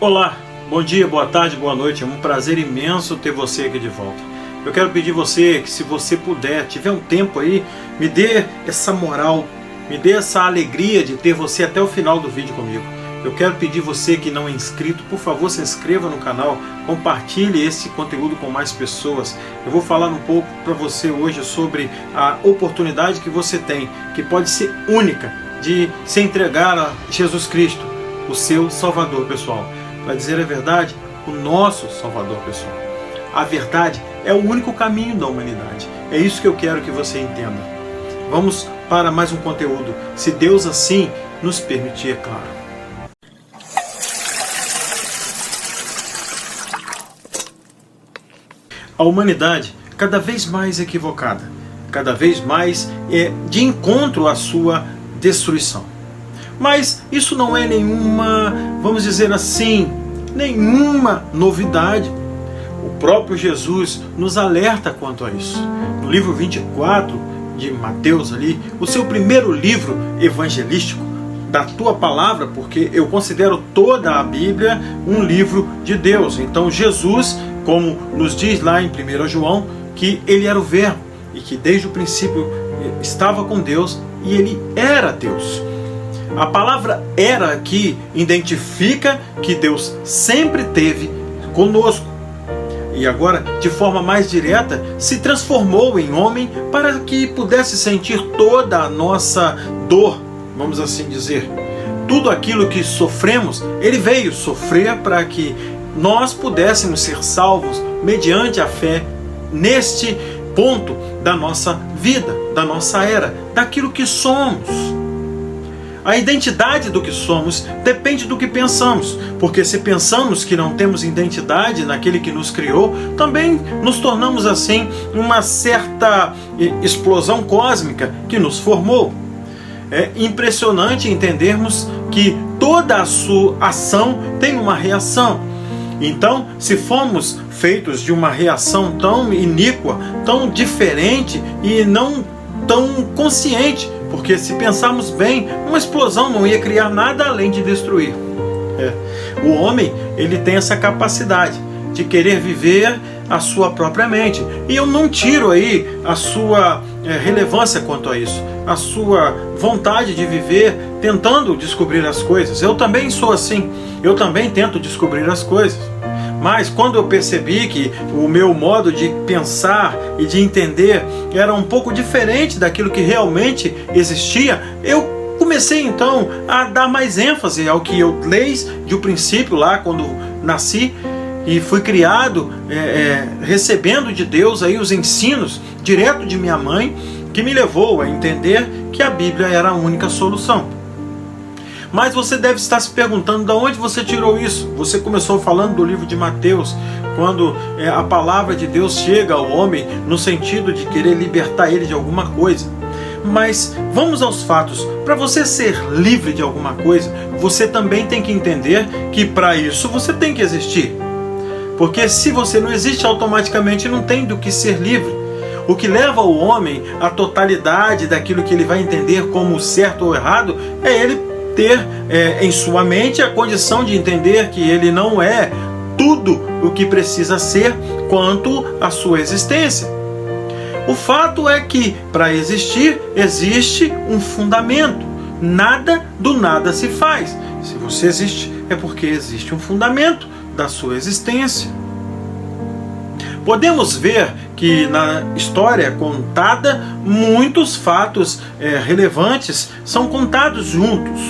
Olá, bom dia, boa tarde, boa noite. É um prazer imenso ter você aqui de volta. Eu quero pedir você que, se você puder, tiver um tempo aí, me dê essa moral, me dê essa alegria de ter você até o final do vídeo comigo. Eu quero pedir você que não é inscrito, por favor, se inscreva no canal, compartilhe esse conteúdo com mais pessoas. Eu vou falar um pouco para você hoje sobre a oportunidade que você tem, que pode ser única, de se entregar a Jesus Cristo, o seu Salvador pessoal. Para dizer a verdade, o nosso Salvador pessoal. A verdade é o único caminho da humanidade. É isso que eu quero que você entenda. Vamos para mais um conteúdo, se Deus assim nos permitir, é claro. A humanidade cada vez mais equivocada, cada vez mais de encontro à sua destruição. Mas isso não é nenhuma, vamos dizer assim, nenhuma novidade. O próprio Jesus nos alerta quanto a isso. No livro 24 de Mateus, ali, o seu primeiro livro evangelístico, da tua palavra, porque eu considero toda a Bíblia um livro de Deus. Então Jesus, como nos diz lá em 1 João, que ele era o Verbo e que desde o princípio estava com Deus e ele era Deus. A palavra era aqui identifica que Deus sempre esteve conosco. E agora, de forma mais direta, se transformou em homem para que pudesse sentir toda a nossa dor, vamos assim dizer. Tudo aquilo que sofremos, ele veio sofrer para que nós pudéssemos ser salvos mediante a fé neste ponto da nossa vida, da nossa era, daquilo que somos. A identidade do que somos depende do que pensamos, porque se pensamos que não temos identidade naquele que nos criou, também nos tornamos assim uma certa explosão cósmica que nos formou. É impressionante entendermos que toda a sua ação tem uma reação. Então, se fomos feitos de uma reação tão iníqua, tão diferente e não tão consciente, porque se pensarmos bem, uma explosão não ia criar nada além de destruir. O homem, ele tem essa capacidade de querer viver a sua própria mente. E eu não tiro aí a sua relevância quanto a isso, a sua vontade de viver tentando descobrir as coisas. Eu também sou assim, eu também tento descobrir as coisas. Mas quando eu percebi que o meu modo de pensar e de entender era um pouco diferente daquilo que realmente existia, eu comecei então a dar mais ênfase ao que eu desde o princípio lá, quando nasci e fui criado, recebendo de Deus aí os ensinos direto de minha mãe, que me levou a entender que a Bíblia era a única solução. Mas você deve estar se perguntando de onde você tirou isso. Você começou falando do livro de Mateus, quando a palavra de Deus chega ao homem no sentido de querer libertar ele de alguma coisa. Mas vamos aos fatos. Para você ser livre de alguma coisa, você também tem que entender que para isso você tem que existir. Porque se você não existe, automaticamente não tem do que ser livre. O que leva o homem à totalidade daquilo que ele vai entender como certo ou errado é ele ter em sua mente a condição de entender que ele não é tudo o que precisa ser quanto à sua existência. O fato é que para existir existe um fundamento. Nada do nada se faz. Se você existe, é porque existe um fundamento da sua existência. Podemos ver que na história contada, muitos fatos relevantes são contados juntos.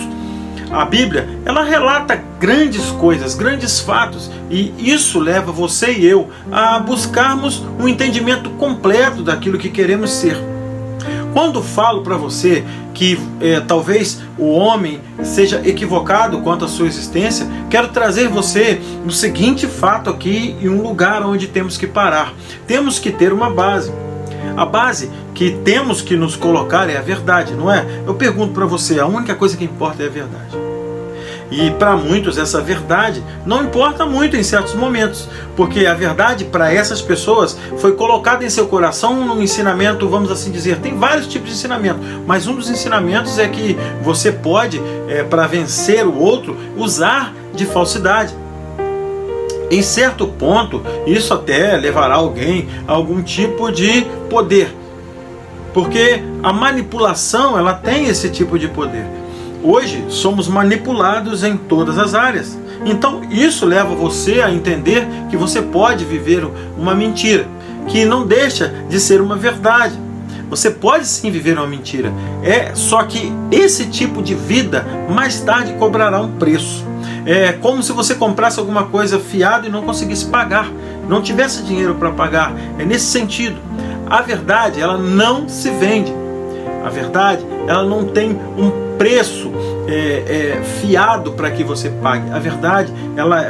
A Bíblia, ela relata grandes coisas, grandes fatos, e isso leva você e eu a buscarmos um entendimento completo daquilo que queremos ser. Quando falo para você que talvez o homem seja equivocado quanto à sua existência, quero trazer você no seguinte fato aqui, em um lugar onde temos que parar. Temos que ter uma base. A base que temos que nos colocar é a verdade, não é? Eu pergunto para você, a única coisa que importa é a verdade. E para muitos essa verdade não importa muito em certos momentos, porque a verdade para essas pessoas foi colocada em seu coração num ensinamento, vamos assim dizer, tem vários tipos de ensinamento, mas um dos ensinamentos é que você pode, para vencer o outro, usar de falsidade. Em certo ponto, isso até levará alguém a algum tipo de poder, porque a manipulação, ela tem esse tipo de poder. Hoje somos manipulados em todas as áreas. Então isso leva você a entender que você pode viver uma mentira, que não deixa de ser uma verdade. Você pode sim viver uma mentira, só que esse tipo de vida mais tarde cobrará um preço. É como se você comprasse alguma coisa fiado e não conseguisse pagar, não tivesse dinheiro para pagar. É nesse sentido. A verdade, ela não se vende. A verdade, ela não tem um preço fiado para que você pague. A verdade,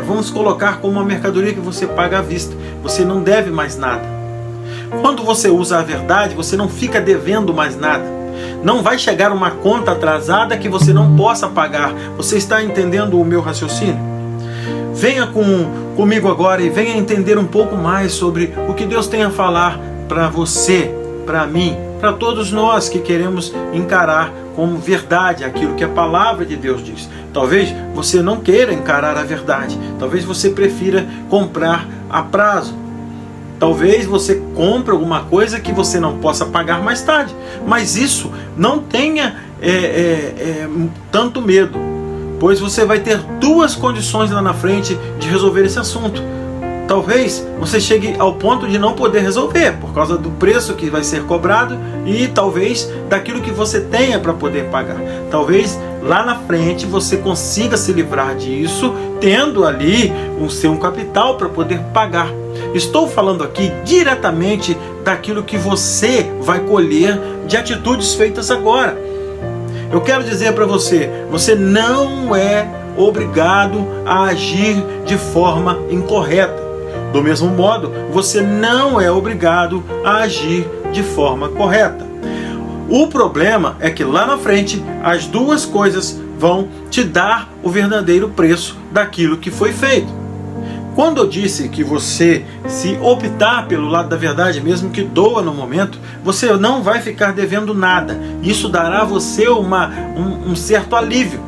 vamos colocar como uma mercadoria que você paga à vista. Você não deve mais nada. Quando você usa a verdade, você não fica devendo mais nada. Não vai chegar uma conta atrasada que você não possa pagar. Você está entendendo o meu raciocínio? Venha comigo agora e venha entender um pouco mais sobre o que Deus tem a falar para você, para mim, para todos nós que queremos encarar como verdade aquilo que a palavra de Deus diz. Talvez você não queira encarar a verdade. Talvez você prefira comprar a prazo. Talvez você compre alguma coisa que você não possa pagar mais tarde. Mas isso não tenha tanto medo, pois você vai ter duas condições lá na frente de resolver esse assunto. Talvez você chegue ao ponto de não poder resolver por causa do preço que vai ser cobrado e talvez daquilo que você tenha para poder pagar. Talvez lá na frente você consiga se livrar disso, tendo ali um capital para poder pagar. Estou falando aqui diretamente daquilo que você vai colher de atitudes feitas agora. Eu quero dizer para você, você não é obrigado a agir de forma incorreta. Do mesmo modo, você não é obrigado a agir de forma correta. O problema é que lá na frente, as duas coisas vão te dar o verdadeiro preço daquilo que foi feito. Quando eu disse que você, se optar pelo lado da verdade, mesmo que doa no momento, você não vai ficar devendo nada. Isso dará a você um certo alívio.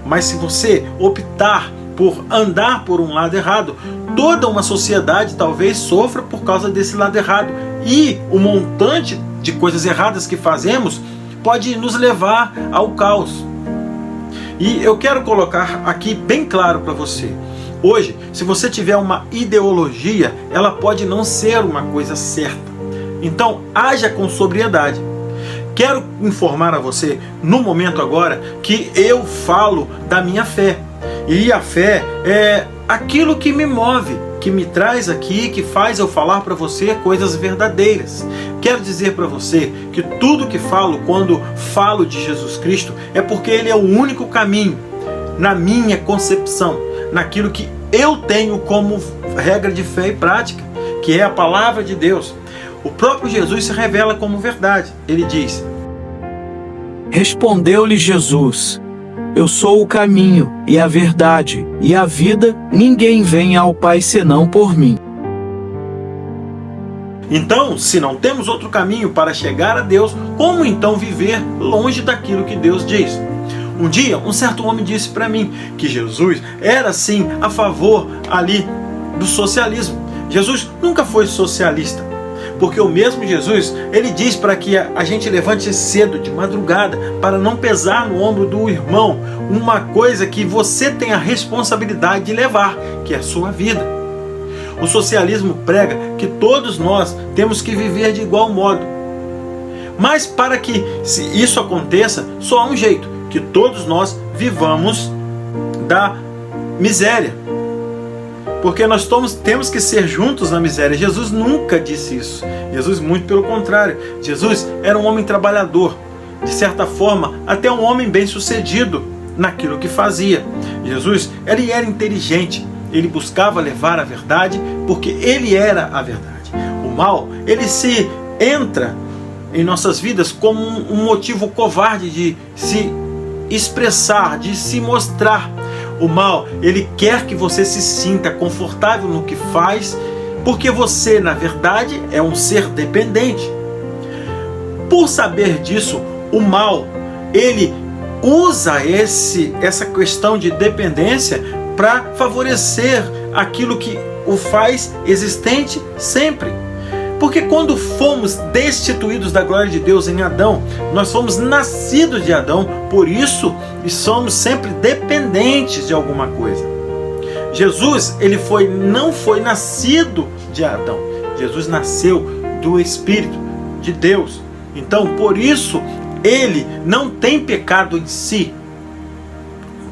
Mas se você optar por andar por um lado errado, toda uma sociedade talvez sofra por causa desse lado errado. E o montante de coisas erradas que fazemos pode nos levar ao caos. E eu quero colocar aqui bem claro para você. Hoje, se você tiver uma ideologia, ela pode não ser uma coisa certa. Então, haja com sobriedade. Quero informar a você, no momento agora, que eu falo da minha fé. E a fé é aquilo que me move, que me traz aqui, que faz eu falar para você coisas verdadeiras. Quero dizer para você que tudo que falo, quando falo de Jesus Cristo, é porque Ele é o único caminho, na minha concepção, naquilo que eu tenho como regra de fé e prática, que é a palavra de Deus. O próprio Jesus se revela como verdade. Ele diz: Respondeu-lhe Jesus: Eu sou o caminho, e a verdade, e a vida. Ninguém vem ao Pai senão por mim. Então, se não temos outro caminho para chegar a Deus, como então viver longe daquilo que Deus diz? Um dia, um certo homem disse para mim que Jesus era sim a favor ali do socialismo. Jesus nunca foi socialista, porque o mesmo Jesus, ele diz para que a gente levante cedo, de madrugada, para não pesar no ombro do irmão uma coisa que você tem a responsabilidade de levar, que é a sua vida. O socialismo prega que todos nós temos que viver de igual modo. Mas para que isso aconteça, só há um jeito: que todos nós vivamos da miséria. Porque nós temos que ser juntos na miséria. Jesus nunca disse isso. Jesus, muito pelo contrário. Jesus era um homem trabalhador. De certa forma, até um homem bem-sucedido naquilo que fazia. Jesus, ele era inteligente. Ele buscava levar a verdade porque ele era a verdade. O mal, ele se entra em nossas vidas como um motivo covarde de se expressar, de se mostrar. O mal, ele quer que você se sinta confortável no que faz, porque você, na verdade, é um ser dependente. Por saber disso, o mal, ele usa essa questão de dependência para favorecer aquilo que o faz existente sempre. Porque quando fomos destituídos da glória de Deus em Adão, nós fomos nascidos de Adão, por isso e somos sempre dependentes de alguma coisa. Jesus, não foi nascido de Adão. Jesus nasceu do Espírito de Deus. Então, por isso, ele não tem pecado em si,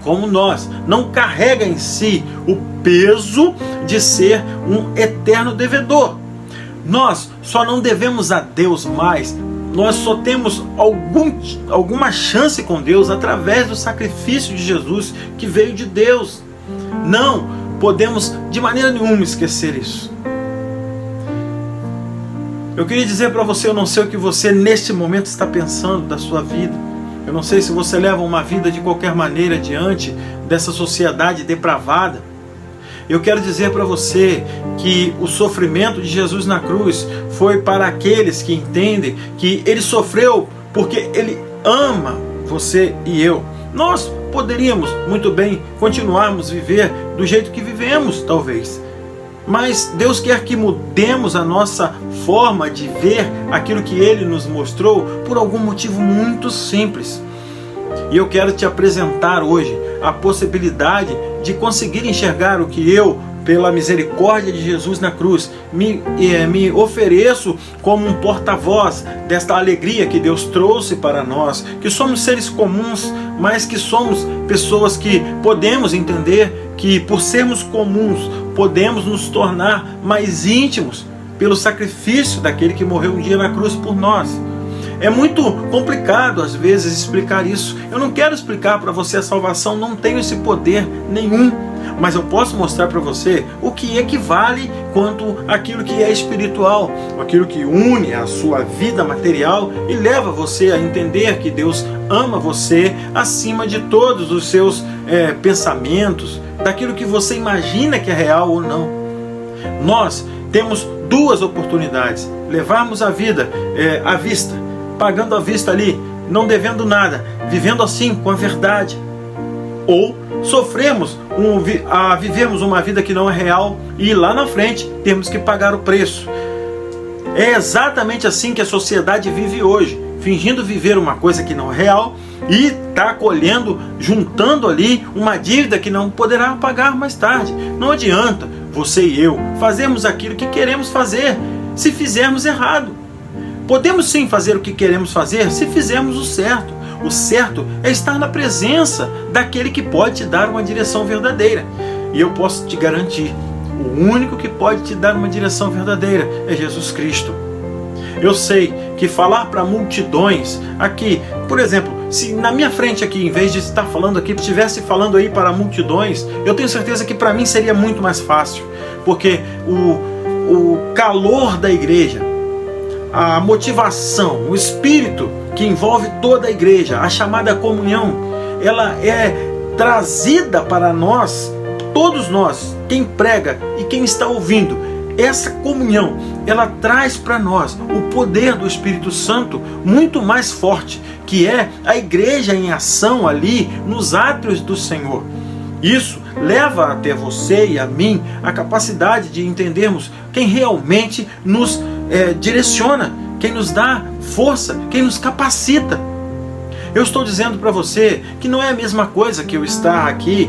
como nós, não carrega em si o peso de ser um eterno devedor. Nós só não devemos a Deus mais, nós só temos alguma chance com Deus através do sacrifício de Jesus que veio de Deus. Não podemos de maneira nenhuma esquecer isso. Eu queria dizer para você, eu não sei o que você neste momento está pensando da sua vida. Eu não sei se você leva uma vida de qualquer maneira diante dessa sociedade depravada. Eu quero dizer para você que o sofrimento de Jesus na cruz foi para aqueles que entendem que ele sofreu porque ele ama você e eu. Nós poderíamos muito bem continuarmos a viver do jeito que vivemos, talvez. Mas Deus quer que mudemos a nossa forma de ver aquilo que Ele nos mostrou por algum motivo muito simples. E eu quero te apresentar hoje a possibilidade de conseguir enxergar o que eu, pela misericórdia de Jesus na cruz, me ofereço como um porta-voz desta alegria que Deus trouxe para nós, que somos seres comuns, mas que somos pessoas que podemos entender que por sermos comuns, podemos nos tornar mais íntimos pelo sacrifício daquele que morreu um dia na cruz por nós. É muito complicado às vezes explicar isso. Eu não quero explicar para você a salvação, não tenho esse poder nenhum. Mas eu posso mostrar para você o que equivale quanto aquilo que é espiritual, aquilo que une a sua vida material e leva você a entender que Deus ama você acima de todos os seus pensamentos, daquilo que você imagina que é real ou não. Nós temos duas oportunidades: levarmos a vida à vista, pagando à vista ali, não devendo nada, vivendo assim com a verdade, ou vivemos uma vida que não é real e lá na frente temos que pagar o preço. É exatamente assim que a sociedade vive hoje, fingindo viver uma coisa que não é real e está colhendo, juntando ali uma dívida que não poderá pagar mais tarde. Não adianta você e eu fazermos aquilo que queremos fazer se fizermos errado. Podemos sim fazer o que queremos fazer se fizermos o certo. O certo é estar na presença daquele que pode te dar uma direção verdadeira. E eu posso te garantir, o único que pode te dar uma direção verdadeira é Jesus Cristo. Eu sei que falar para multidões aqui, por exemplo, se na minha frente aqui, em vez de estar falando aqui, estivesse falando aí para multidões, eu tenho certeza que para mim seria muito mais fácil, porque o calor da igreja, a motivação, o espírito que envolve toda a igreja, a chamada comunhão, ela é trazida para nós, todos nós, quem prega e quem está ouvindo. Essa comunhão, ela traz para nós o poder do Espírito Santo muito mais forte, que é a igreja em ação ali nos átrios do Senhor. Isso leva até você e a mim a capacidade de entendermos quem realmente nos direciona, quem nos dá força, quem nos capacita. Eu estou dizendo para você que não é a mesma coisa que eu estar aqui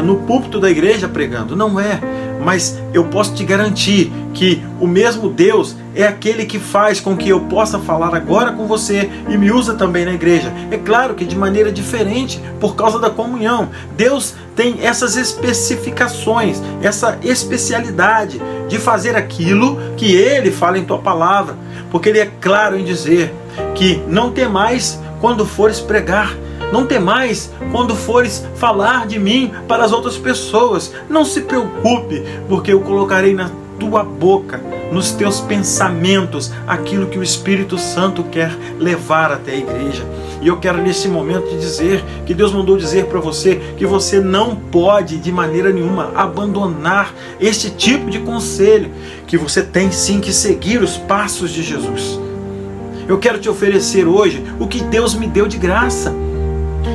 no púlpito da igreja pregando, não é. Mas eu posso te garantir que o mesmo Deus é aquele que faz com que eu possa falar agora com você e me usa também na igreja. É claro que de maneira diferente, por causa da comunhão. Deus tem essas especificações, essa especialidade de fazer aquilo que Ele fala em tua palavra. Porque Ele é claro em dizer que não temais quando fores pregar. Não temais quando fores falar de mim para as outras pessoas. Não se preocupe, porque eu colocarei na tua boca, nos teus pensamentos, aquilo que o Espírito Santo quer levar até a igreja. E eu quero nesse momento te dizer que Deus mandou dizer para você que você não pode de maneira nenhuma abandonar este tipo de conselho, que você tem sim que seguir os passos de Jesus. Eu quero te oferecer hoje o que Deus me deu de graça.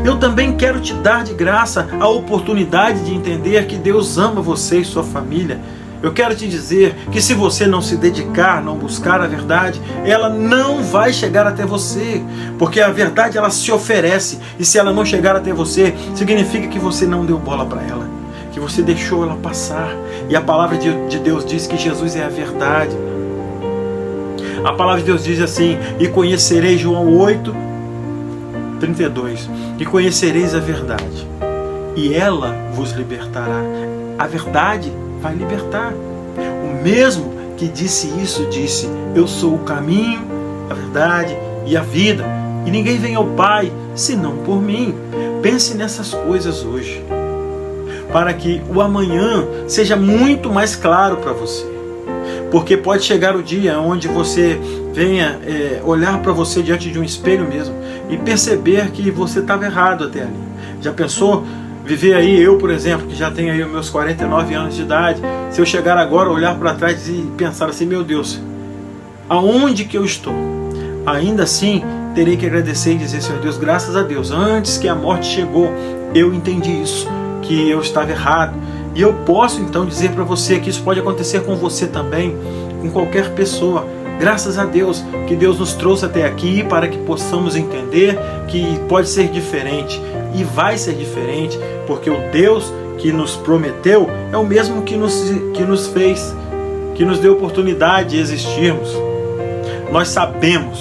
Eu também quero te dar de graça a oportunidade de entender que Deus ama você e sua família. Eu quero te dizer que se você não se dedicar, não buscar a verdade, ela não vai chegar até você. Porque a verdade, ela se oferece. E se ela não chegar até você, significa que você não deu bola para ela, que você deixou ela passar. E a palavra de Deus diz que Jesus é a verdade. A palavra de Deus diz assim: e conhecereis, João 8:32, e conhecereis a verdade, e ela vos libertará. A verdade vai libertar. O mesmo que disse isso, disse: eu sou o caminho, a verdade e a vida, e ninguém vem ao Pai senão por mim. Pense nessas coisas hoje, para que o amanhã seja muito mais claro para você. Porque pode chegar o dia onde você venha olhar para você diante de um espelho mesmo e perceber que você estava errado até ali. Já pensou viver aí, eu por exemplo, que já tenho aí os meus 49 anos de idade, se eu chegar agora, olhar para trás e pensar assim: meu Deus, aonde que eu estou? Ainda assim, terei que agradecer e dizer: Senhor Deus, graças a Deus, antes que a morte chegou, eu entendi isso, que eu estava errado. E eu posso então dizer para você que isso pode acontecer com você também, com qualquer pessoa. Graças a Deus que Deus nos trouxe até aqui para que possamos entender que pode ser diferente. E vai ser diferente, porque o Deus que nos prometeu é o mesmo que nos fez, que nos deu oportunidade de existirmos. Nós sabemos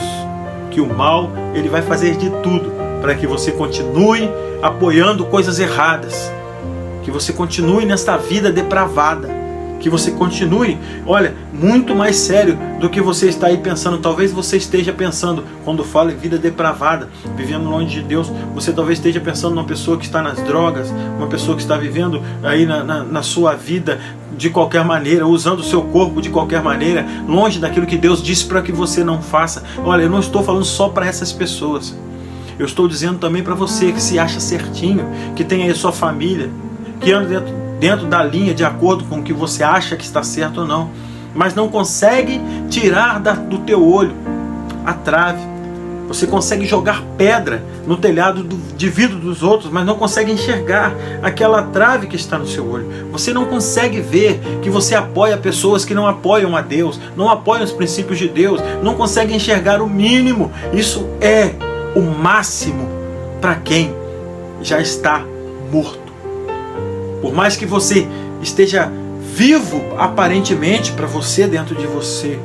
que o mal, ele vai fazer de tudo para que você continue apoiando coisas erradas, que você continue nesta vida depravada, que você continue, olha, muito mais sério do que você está aí pensando. Talvez você esteja pensando, quando fala em vida depravada, vivendo longe de Deus, você talvez esteja pensando numa pessoa que está nas drogas, uma pessoa que está vivendo aí na sua vida de qualquer maneira, usando o seu corpo de qualquer maneira, longe daquilo que Deus disse para que você não faça. Olha, eu não estou falando só para essas pessoas, eu estou dizendo também para você que se acha certinho, que tem aí sua família, que anda dentro da linha, de acordo com o que você acha que está certo ou não, mas não consegue tirar do teu olho a trave. Você consegue jogar pedra no telhado de vidro dos outros, mas não consegue enxergar aquela trave que está no seu olho. Você não consegue ver que você apoia pessoas que não apoiam a Deus, não apoiam os princípios de Deus, não consegue enxergar o mínimo. Isso é o máximo para quem já está morto. Por mais que você esteja vivo aparentemente para você, dentro de você,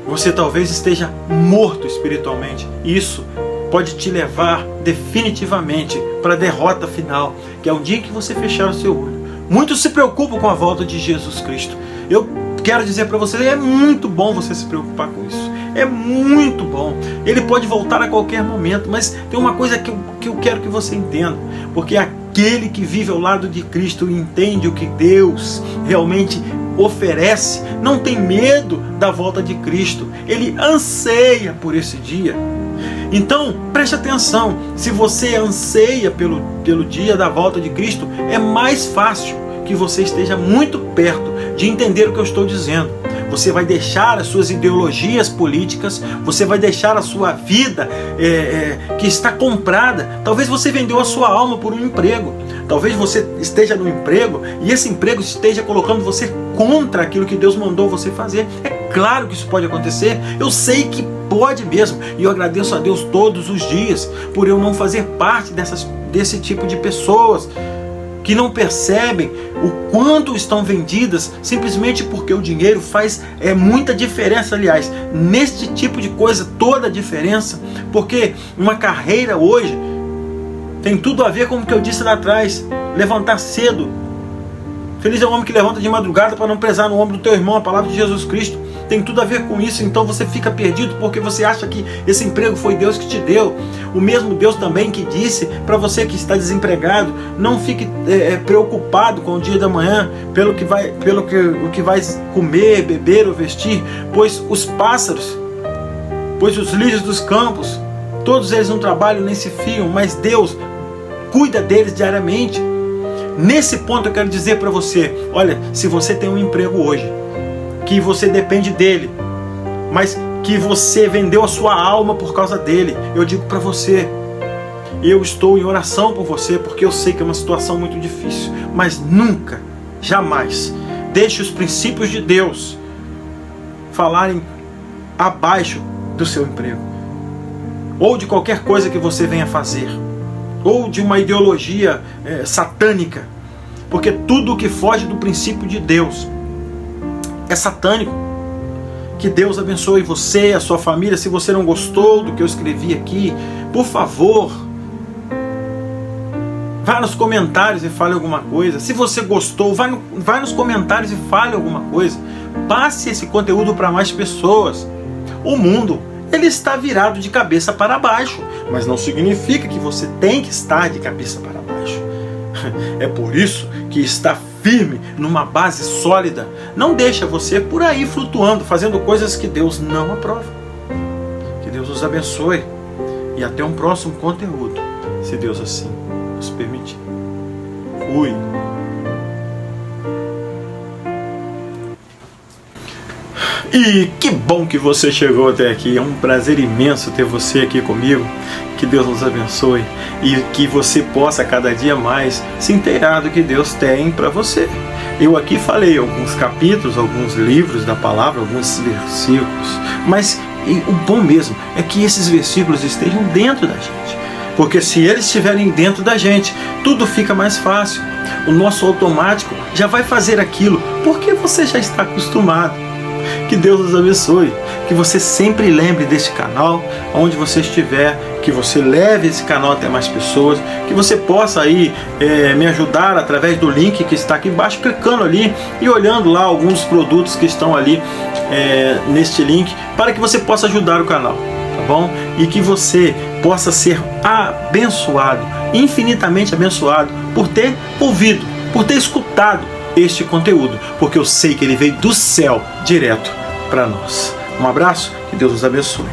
você talvez esteja morto espiritualmente. Isso pode te levar definitivamente para a derrota final, que é o dia que você fechar o seu olho. Muitos se preocupam com a volta de Jesus Cristo. Eu quero dizer para você, é muito bom você se preocupar com isso. É muito bom. Ele pode voltar a qualquer momento, mas tem uma coisa que eu quero que você entenda, porque aquele que vive ao lado de Cristo e entende o que Deus realmente oferece, não tem medo da volta de Cristo. Ele anseia por esse dia. Então, preste atenção. Se você anseia pelo dia da volta de Cristo, é mais fácil que você esteja muito perto de entender o que eu estou dizendo. Você vai deixar as suas ideologias políticas, você vai deixar a sua vida que está comprada. Talvez você vendeu a sua alma por um emprego. Talvez você esteja no emprego e esse emprego esteja colocando você contra aquilo que Deus mandou você fazer. É claro que isso pode acontecer. Eu sei que pode mesmo. E eu agradeço a Deus todos os dias por eu não fazer parte desse tipo de pessoas que não percebem o quanto estão vendidas simplesmente porque o dinheiro faz muita diferença. Aliás, neste tipo de coisa, toda a diferença, porque uma carreira hoje tem tudo a ver com o que eu disse lá atrás: levantar cedo. Feliz é o homem que levanta de madrugada para não pesar no ombro do teu irmão. A palavra de Jesus Cristo tem tudo a ver com isso. Então você fica perdido porque você acha que esse emprego foi Deus que te deu. O mesmo Deus também que disse para você que está desempregado: não fique preocupado com o dia da manhã, pelo que vai comer, beber ou vestir, pois os pássaros, pois os lírios dos campos, todos eles não trabalham nem se fiam, mas Deus cuida deles diariamente. Nesse ponto eu quero dizer para você, olha, se você tem um emprego hoje, que você depende dele, mas que você vendeu a sua alma por causa dele, eu digo para você, eu estou em oração por você, porque eu sei que é uma situação muito difícil. Mas nunca, jamais, deixe os princípios de Deus falarem abaixo do seu emprego, ou de qualquer coisa que você venha fazer, ou de uma ideologia satânica, porque tudo que foge do princípio de Deus é satânico. Que Deus abençoe você, a sua família. Se você não gostou do que eu escrevi aqui, por favor, vá nos comentários e fale alguma coisa. Se você gostou, vai nos comentários e fale alguma coisa. Passe esse conteúdo para mais pessoas. O mundo, ele está virado de cabeça para baixo, mas não significa que você tem que estar de cabeça para baixo. É por isso que estar firme numa base sólida não deixa você por aí flutuando, fazendo coisas que Deus não aprova. Que Deus nos abençoe e até um próximo conteúdo, se Deus assim nos permitir. Fui. E que bom que você chegou até aqui. É um prazer imenso ter você aqui comigo. Que Deus nos abençoe e que você possa cada dia mais se inteirar do que Deus tem para você. Eu aqui falei alguns capítulos, alguns livros da palavra, alguns versículos, mas o bom mesmo é que esses versículos estejam dentro da gente, porque se eles estiverem dentro da gente, tudo fica mais fácil. O nosso automático já vai fazer aquilo porque você já está acostumado. Que Deus nos abençoe, que você sempre lembre desse canal, onde você estiver, que você leve esse canal até mais pessoas, que você possa aí me ajudar através do link que está aqui embaixo, clicando ali e olhando lá alguns produtos que estão ali neste link, para que você possa ajudar o canal, tá bom? E que você possa ser abençoado, infinitamente abençoado, por ter ouvido, por ter escutado este conteúdo, porque eu sei que ele veio do céu direto para nós. Um abraço, que Deus nos abençoe.